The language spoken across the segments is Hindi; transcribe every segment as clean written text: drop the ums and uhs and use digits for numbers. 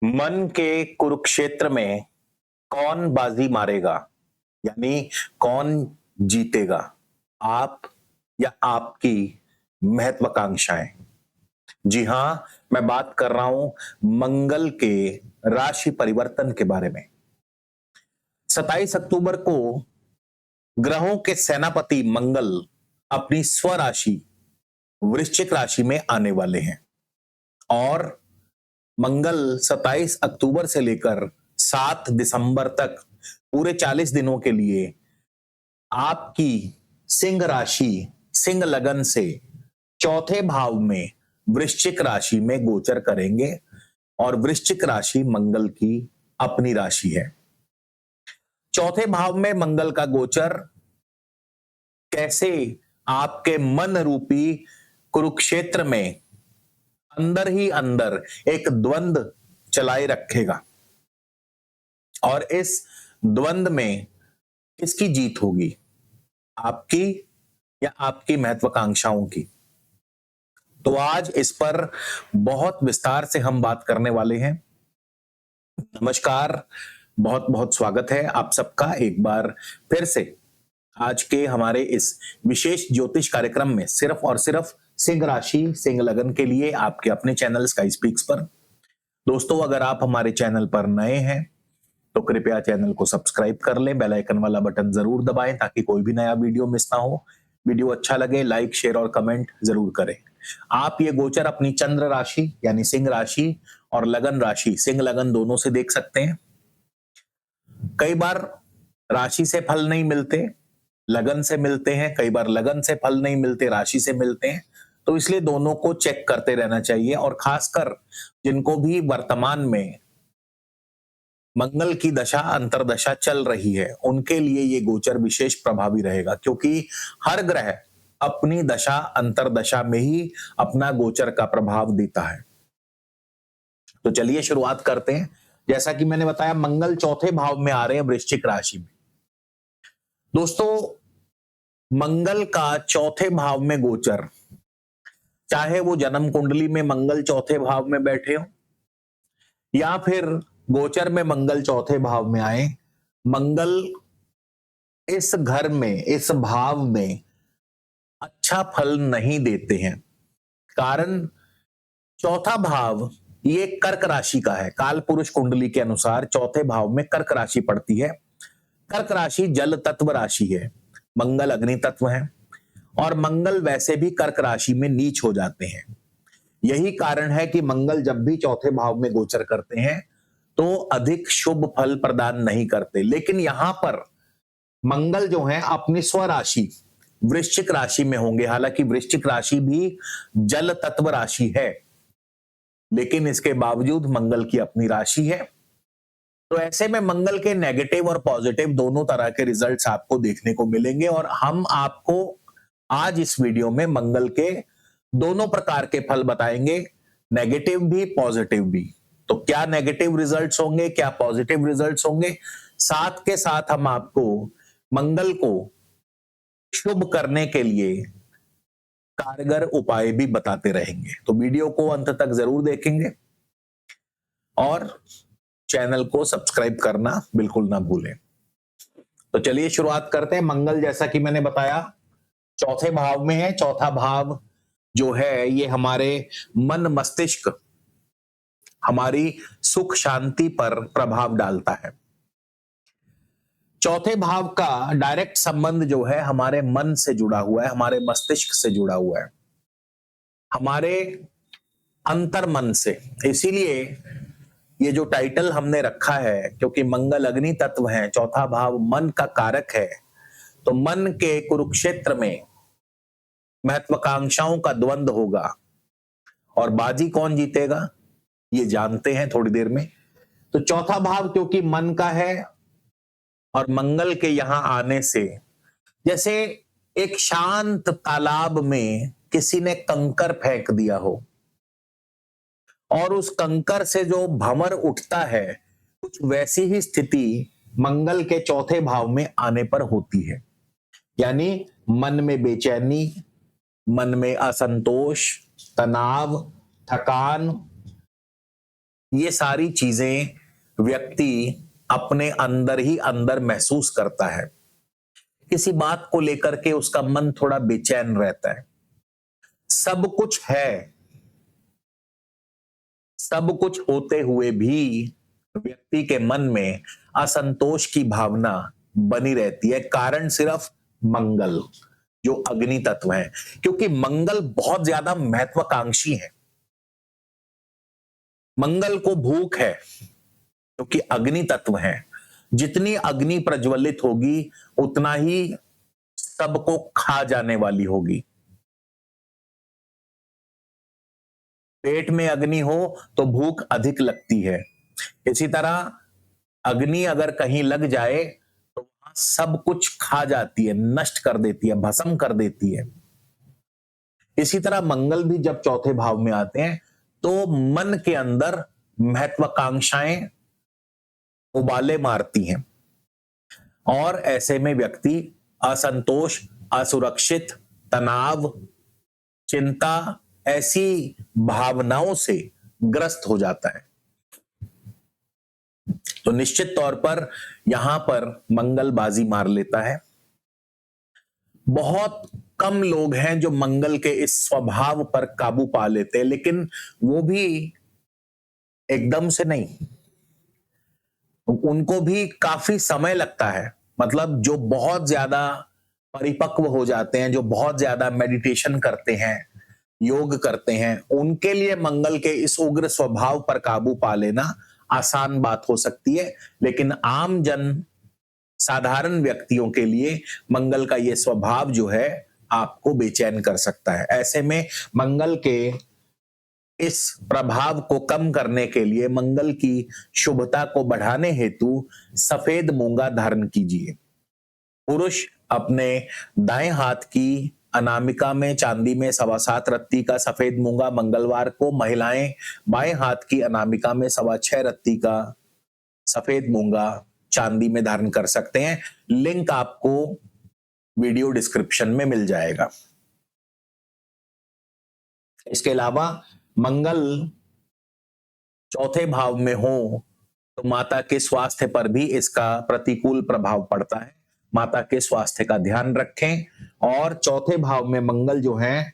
मन के कुरुक्षेत्र में कौन बाजी मारेगा? यानी कौन जीतेगा? आप या आपकी महत्वाकांक्षाएं? जी हां, मैं बात कर रहा हूं मंगल के राशि परिवर्तन के बारे में। 27 अक्टूबर को ग्रहों के सेनापति मंगल अपनी स्वराशि वृश्चिक राशि में आने वाले हैं और मंगल 27 अक्टूबर से लेकर 7 दिसंबर तक पूरे 40 दिनों के लिए आपकी सिंह राशि, सिंह लगन से चौथे भाव में वृश्चिक राशि में गोचर करेंगे और वृश्चिक राशि मंगल की अपनी राशि है। चौथे भाव में मंगल का गोचर कैसे आपके मन रूपी कुरुक्षेत्र में अंदर ही अंदर एक द्वंद चलाए रखेगा और इस द्वंद में किसकी जीत होगी, आपकी या आपकी महत्वाकांक्षाओं की? तो आज इस पर बहुत विस्तार से हम बात करने वाले हैं। नमस्कार, बहुत बहुत स्वागत है आप सबका एक बार फिर से आज के हमारे इस विशेष ज्योतिष कार्यक्रम में, सिर्फ और सिर्फ सिंह राशि सिंह लगन के लिए आपके अपने चैनल स्काई स्पीक्स पर। दोस्तों, अगर आप हमारे चैनल पर नए हैं तो कृपया चैनल को सब्सक्राइब कर लें, बेल आइकन वाला बटन जरूर दबाएं ताकि कोई भी नया वीडियो मिस ना हो। वीडियो अच्छा लगे लाइक शेयर और कमेंट जरूर करें। आप ये गोचर अपनी चंद्र राशि यानी सिंह राशि और लगन राशि सिंह लगन दोनों से देख सकते हैं। कई बार राशि से फल नहीं मिलते, लगन से मिलते हैं, कई बार लगन से फल नहीं मिलते, राशि से मिलते हैं। तो इसलिए दोनों को चेक करते रहना चाहिए और खासकर जिनको भी वर्तमान में मंगल की दशा अंतरदशा चल रही है उनके लिए ये गोचर विशेष प्रभावी रहेगा, क्योंकि हर ग्रह अपनी दशा अंतरदशा में ही अपना गोचर का प्रभाव देता है। तो चलिए शुरुआत करते हैं। जैसा कि मैंने बताया, मंगल चौथे भाव में आ रहे हैं वृश्चिक राशि में। दोस्तों, मंगल का चौथे भाव में गोचर, चाहे वो जन्म कुंडली में मंगल चौथे भाव में बैठे हो या फिर गोचर में मंगल चौथे भाव में आए, मंगल इस घर में, इस भाव में अच्छा फल नहीं देते हैं। कारण, चौथा भाव ये कर्क राशि का है। काल पुरुष कुंडली के अनुसार चौथे भाव में कर्क राशि पड़ती है। कर्क राशि जल तत्व राशि है, मंगल अग्नि तत्व है और मंगल वैसे भी कर्क राशि में नीच हो जाते हैं। यही कारण है कि मंगल जब भी चौथे भाव में गोचर करते हैं तो अधिक शुभ फल प्रदान नहीं करते। लेकिन यहां पर मंगल जो है अपनी स्वराशि वृश्चिक राशि में होंगे। हालांकि वृश्चिक राशि भी जल तत्व राशि है, लेकिन इसके बावजूद मंगल की अपनी राशि है। तो ऐसे में मंगल के नेगेटिव और पॉजिटिव दोनों तरह के रिजल्ट्स आपको देखने को मिलेंगे और हम आपको आज इस वीडियो में मंगल के दोनों प्रकार के फल बताएंगे, नेगेटिव भी पॉजिटिव भी। तो क्या नेगेटिव रिजल्ट्स होंगे, क्या पॉजिटिव रिजल्ट्स होंगे, साथ के साथ हम आपको मंगल को शुभ करने के लिए कारगर उपाय भी बताते रहेंगे। तो वीडियो को अंत तक जरूर देखेंगे और चैनल को सब्सक्राइब करना बिल्कुल ना भूलें। तो चलिए शुरुआत करते हैं। मंगल, जैसा कि मैंने बताया, चौथे भाव में है। चौथा भाव जो है ये हमारे मन मस्तिष्क, हमारी सुख शांति पर प्रभाव डालता है। चौथे भाव का डायरेक्ट संबंध जो है हमारे मन से जुड़ा हुआ है, हमारे मस्तिष्क से जुड़ा हुआ है, हमारे अंतर मन से। इसीलिए ये जो टाइटल हमने रखा है, क्योंकि मंगल अग्नि तत्व है, चौथा भाव मन का कारक है, तो मन के कुरुक्षेत्र में महत्वाकांक्षाओं का द्वंद होगा और बाजी कौन जीतेगा ये जानते हैं थोड़ी देर में। तो चौथा भाव क्योंकि मन का है और मंगल के यहां आने से, जैसे एक शांत तालाब में किसी ने कंकर फेंक दिया हो और उस कंकर से जो भंवर उठता है, कुछ वैसी ही स्थिति मंगल के चौथे भाव में आने पर होती है। यानी मन में बेचैनी, मन में असंतोष, तनाव, थकान, ये सारी चीजें व्यक्ति अपने अंदर ही अंदर महसूस करता है। किसी बात को लेकर के उसका मन थोड़ा बेचैन रहता है। सब कुछ है, सब कुछ होते हुए भी व्यक्ति के मन में असंतोष की भावना बनी रहती है। कारण सिर्फ मंगल, जो अग्नि तत्व है, क्योंकि मंगल बहुत ज्यादा महत्वाकांक्षी है। मंगल को भूख है क्योंकि अग्नि तत्व है। जितनी अग्नि प्रज्वलित होगी उतना ही सबको खा जाने वाली होगी। पेट में अग्नि हो तो भूख अधिक लगती है। इसी तरह अग्नि अगर कहीं लग जाए तो वहां सब कुछ खा जाती है, नष्ट कर देती है, भस्म कर देती है। इसी तरह मंगल भी जब चौथे भाव में आते हैं तो मन के अंदर महत्वाकांक्षाएं उबाले मारती हैं और ऐसे में व्यक्ति असंतोष, असुरक्षित, तनाव, चिंता, ऐसी भावनाओं से ग्रस्त हो जाता है। तो निश्चित तौर पर यहां पर मंगल बाजी मार लेता है। बहुत कम लोग हैं जो मंगल के इस स्वभाव पर काबू पा लेते हैं, लेकिन वो भी एकदम से नहीं, उनको भी काफी समय लगता है। मतलब जो बहुत ज्यादा परिपक्व हो जाते हैं, जो बहुत ज्यादा मेडिटेशन करते हैं, योग करते हैं, उनके लिए मंगल के इस उग्र स्वभाव पर काबू पा लेना आसान बात हो सकती है। लेकिन आम जन, साधारण व्यक्तियों के लिए मंगल का यह स्वभाव जो है आपको बेचैन कर सकता है। ऐसे में मंगल के इस प्रभाव को कम करने के लिए, मंगल की शुभता को बढ़ाने हेतु सफेद मूंगा धारण कीजिए। पुरुष अपने दाएं हाथ की अनामिका में चांदी में 7.25 रत्ती का सफेद मूंगा मंगलवार को, महिलाएं बाएं हाथ की अनामिका में 6.25 रत्ती का सफेद मूंगा चांदी में धारण कर सकते हैं। लिंक आपको वीडियो डिस्क्रिप्शन में मिल जाएगा। इसके अलावा मंगल चौथे भाव में हो तो माता के स्वास्थ्य पर भी इसका प्रतिकूल प्रभाव पड़ता है। माता के स्वास्थ्य का ध्यान रखें। और चौथे भाव में मंगल जो है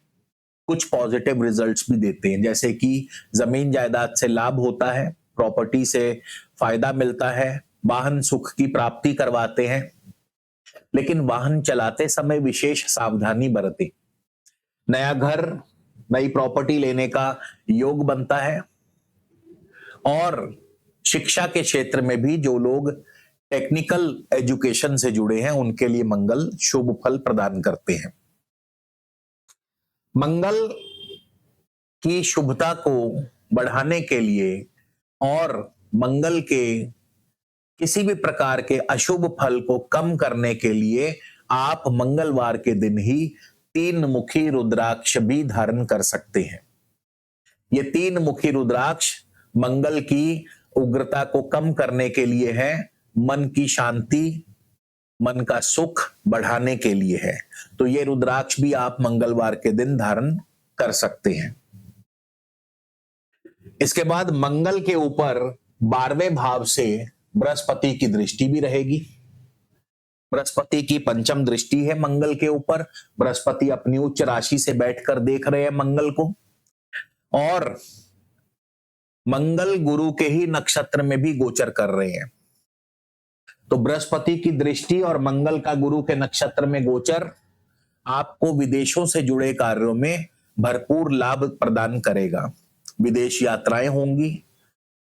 कुछ पॉजिटिव रिजल्ट्स भी देते हैं, जैसे कि जमीन जायदाद से लाभ होता है, प्रॉपर्टी से फायदा मिलता है, वाहन सुख की प्राप्ति करवाते हैं। लेकिन वाहन चलाते समय विशेष सावधानी बरतें। नया घर, नई प्रॉपर्टी लेने का योग बनता है। और शिक्षा के क्षेत्र में भी जो लोग टेक्निकल एजुकेशन से जुड़े हैं उनके लिए मंगल शुभ फल प्रदान करते हैं। मंगल की शुभता को बढ़ाने के लिए और मंगल के किसी भी प्रकार के अशुभ फल को कम करने के लिए आप मंगलवार के दिन ही 3 मुखी रुद्राक्ष भी धारण कर सकते हैं। ये 3 मुखी रुद्राक्ष मंगल की उग्रता को कम करने के लिए है, मन की शांति, मन का सुख बढ़ाने के लिए है। तो ये रुद्राक्ष भी आप मंगलवार के दिन धारण कर सकते हैं। इसके बाद मंगल के ऊपर 12वें भाव से बृहस्पति की दृष्टि भी रहेगी। बृहस्पति की पंचम दृष्टि है मंगल के ऊपर। बृहस्पति अपनी उच्च राशि से बैठकर देख रहे हैं मंगल को, और मंगल गुरु के ही नक्षत्र में भी गोचर कर रहे हैं। तो बृहस्पति की दृष्टि और मंगल का गुरु के नक्षत्र में गोचर आपको विदेशों से जुड़े कार्यों में भरपूर लाभ प्रदान करेगा। विदेश यात्राएं होंगी,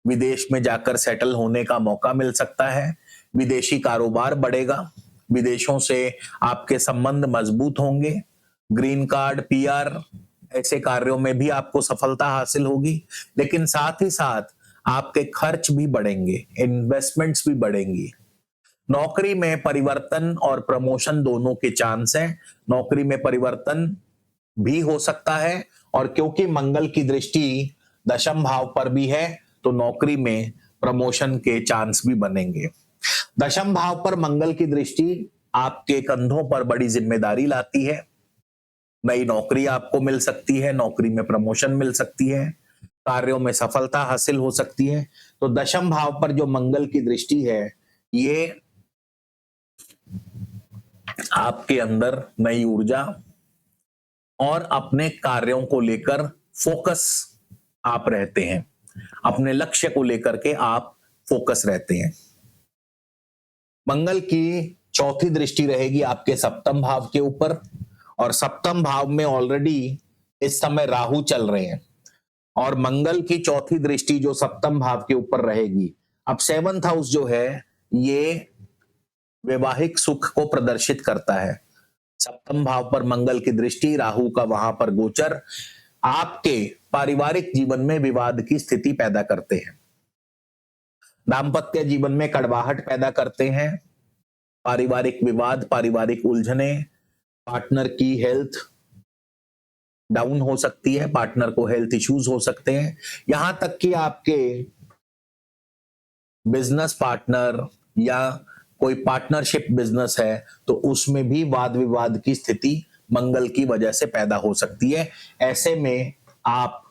विदेश में जाकर सेटल होने का मौका मिल सकता है, विदेशी कारोबार बढ़ेगा, विदेशों से आपके संबंध मजबूत होंगे, ग्रीन कार्ड, पीआर, ऐसे कार्यों में भी आपको सफलता हासिल होगी। लेकिन साथ ही साथ आपके खर्च भी बढ़ेंगे, इन्वेस्टमेंट्स भी बढ़ेंगी। नौकरी में परिवर्तन और प्रमोशन दोनों के चांस हैं। नौकरी में परिवर्तन भी हो सकता है, और क्योंकि मंगल की दृष्टि दशम भाव पर भी है तो नौकरी में प्रमोशन के चांस भी बनेंगे। दशम भाव पर मंगल की दृष्टि आपके कंधों पर बड़ी जिम्मेदारी लाती है। नई नौकरी आपको मिल सकती है, नौकरी में प्रमोशन मिल सकती है, कार्यों में सफलता हासिल हो सकती है। तो दशम भाव पर जो मंगल की दृष्टि है, ये आपके अंदर नई ऊर्जा और अपने कार्यों को लेकर फोकस आप रहते हैं, अपने लक्ष्य को लेकर के आप फोकस रहते हैं। मंगल की चौथी दृष्टि रहेगी आपके सप्तम भाव के ऊपर, और सप्तम भाव में ऑलरेडी इस समय राहु चल रहे हैं, और मंगल की चौथी दृष्टि जो सप्तम भाव के ऊपर रहेगी। अब सेवंथ हाउस जो है ये वैवाहिक सुख को प्रदर्शित करता है। सप्तम भाव पर मंगल की दृष्टि, राहु का वहां पर गोचर आपके पारिवारिक जीवन में विवाद की स्थिति पैदा करते हैं, दाम्पत्य जीवन में कड़वाहट पैदा करते हैं, पारिवारिक विवाद, पारिवारिक उलझने, पार्टनर की हेल्थ डाउन हो सकती है, पार्टनर को हेल्थ इश्यूज हो सकते हैं, यहां तक कि आपके बिजनेस पार्टनर या कोई पार्टनरशिप बिजनेस है तो उसमें भी वाद विवाद की स्थिति मंगल की वजह से पैदा हो सकती है। ऐसे में आप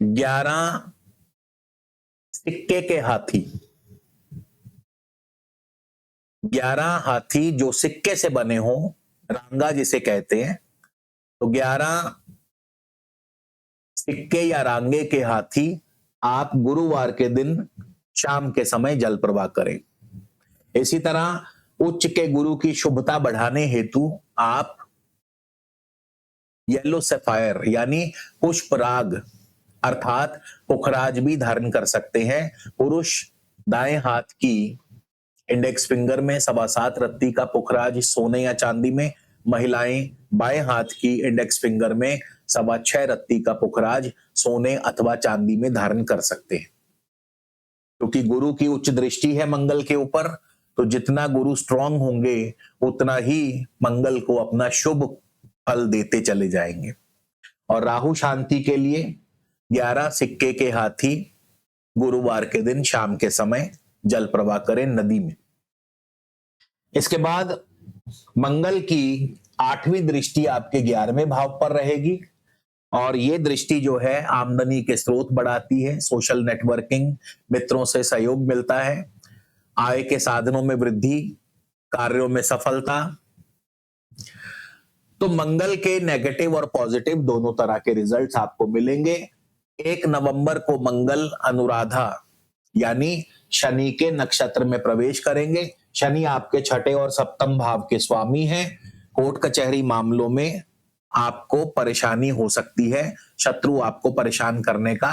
11 सिक्के के हाथी, 11 हाथी जो सिक्के से बने हो, रांगा जिसे कहते हैं, तो 11 सिक्के या रांगे के हाथी आप गुरुवार के दिन शाम के समय जल प्रवाह करें। इसी तरह उच्च के गुरु की शुभता बढ़ाने हेतु आप येलो सफायर यानी पुष्पराग अर्थात पुखराज भी धारण कर सकते हैं। पुरुष दाएं हाथ की इंडेक्स फिंगर में 7.25 रत्ती का पुखराज सोने या चांदी में, महिलाएं बाएं हाथ की इंडेक्स फिंगर में 6.25 रत्ती का पुखराज सोने अथवा चांदी में धारण कर सकते हैं। क्योंकि गुरु की उच्च दृष्टि है मंगल के ऊपर, तो जितना गुरु स्ट्रांग होंगे उतना ही मंगल को अपना शुभ फल देते चले जाएंगे। और राहु शांति के लिए 11 सिक्के के हाथी गुरुवार के दिन शाम के समय जल प्रवाह करें नदी में। इसके बाद मंगल की 8वीं दृष्टि आपके 11वें भाव पर रहेगी, और ये दृष्टि जो है आमदनी के स्रोत बढ़ाती है, सोशल नेटवर्किंग, मित्रों से सहयोग मिलता है, आय के साधनों में वृद्धि, कार्यों में सफलता। तो मंगल के नेगेटिव और पॉजिटिव दोनों तरह के रिजल्ट्स आपको मिलेंगे। 1 नवंबर को मंगल अनुराधा यानी शनि के नक्षत्र में प्रवेश करेंगे। शनि आपके छठे और सप्तम भाव के स्वामी हैं। कोर्ट कचहरी मामलों में आपको परेशानी हो सकती है, शत्रु आपको परेशान करने का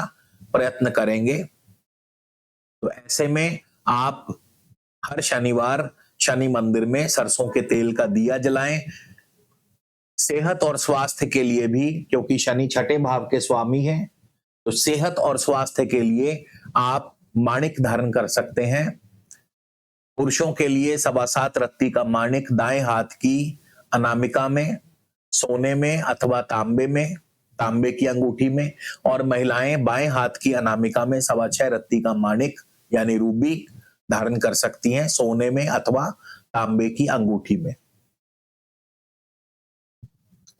प्रयत्न करेंगे। तो ऐसे में आप हर शनिवार शनि मंदिर में सरसों के तेल का दिया जलाएं। सेहत और स्वास्थ्य के लिए भी, क्योंकि शनि छठे भाव के स्वामी हैं, तो सेहत और स्वास्थ्य के लिए आप माणिक धारण कर सकते हैं। पुरुषों के लिए 7.25 रत्ती का माणिक दाएं हाथ की अनामिका में, सोने में अथवा तांबे में, तांबे की अंगूठी में, और महिलाएं बाएं हाथ की अनामिका में 6.25 रत्ती का माणिक यानी रूबी धारण कर सकती हैं, सोने में अथवा तांबे की अंगूठी में।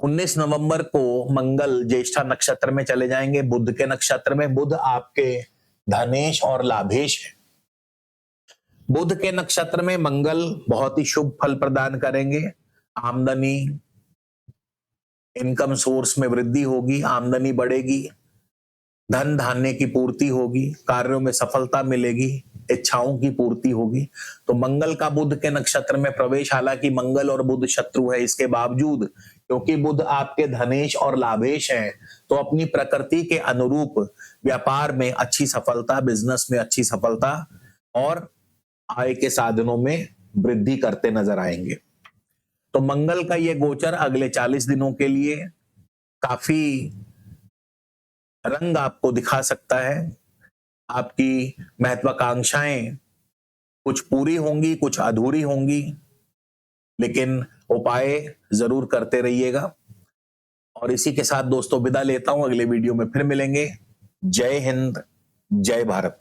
19 नवंबर को मंगल ज्येष्ठा नक्षत्र में चले जाएंगे, बुध के नक्षत्र में। बुध आपके धनेश और लाभेश है। बुध के नक्षत्र में मंगल बहुत ही शुभ फल प्रदान करेंगे। आमदनी, इनकम सोर्स में वृद्धि होगी, आमदनी बढ़ेगी, धन धान्य की पूर्ति होगी, कार्यों में सफलता मिलेगी, इच्छाओं की पूर्ति होगी। तो मंगल का बुध के नक्षत्र में प्रवेश, हालांकि मंगल और बुध शत्रु है, इसके बावजूद क्योंकि बुध आपके धनेश और लाभेश हैं, तो अपनी प्रकृति के अनुरूप व्यापार में अच्छी सफलता, बिजनेस में अच्छी सफलता और आय के साधनों में वृद्धि करते नजर आएंगे। तो मंगल का ये गोचर अगले 40 दिनों के लिए काफी रंग आपको दिखा सकता है। आपकी महत्वाकांक्षाएं कुछ पूरी होंगी, कुछ अधूरी होंगी, लेकिन उपाय जरूर करते रहिएगा। और इसी के साथ दोस्तों विदा लेता हूं, अगले वीडियो में फिर मिलेंगे। जय हिंद, जय भारत।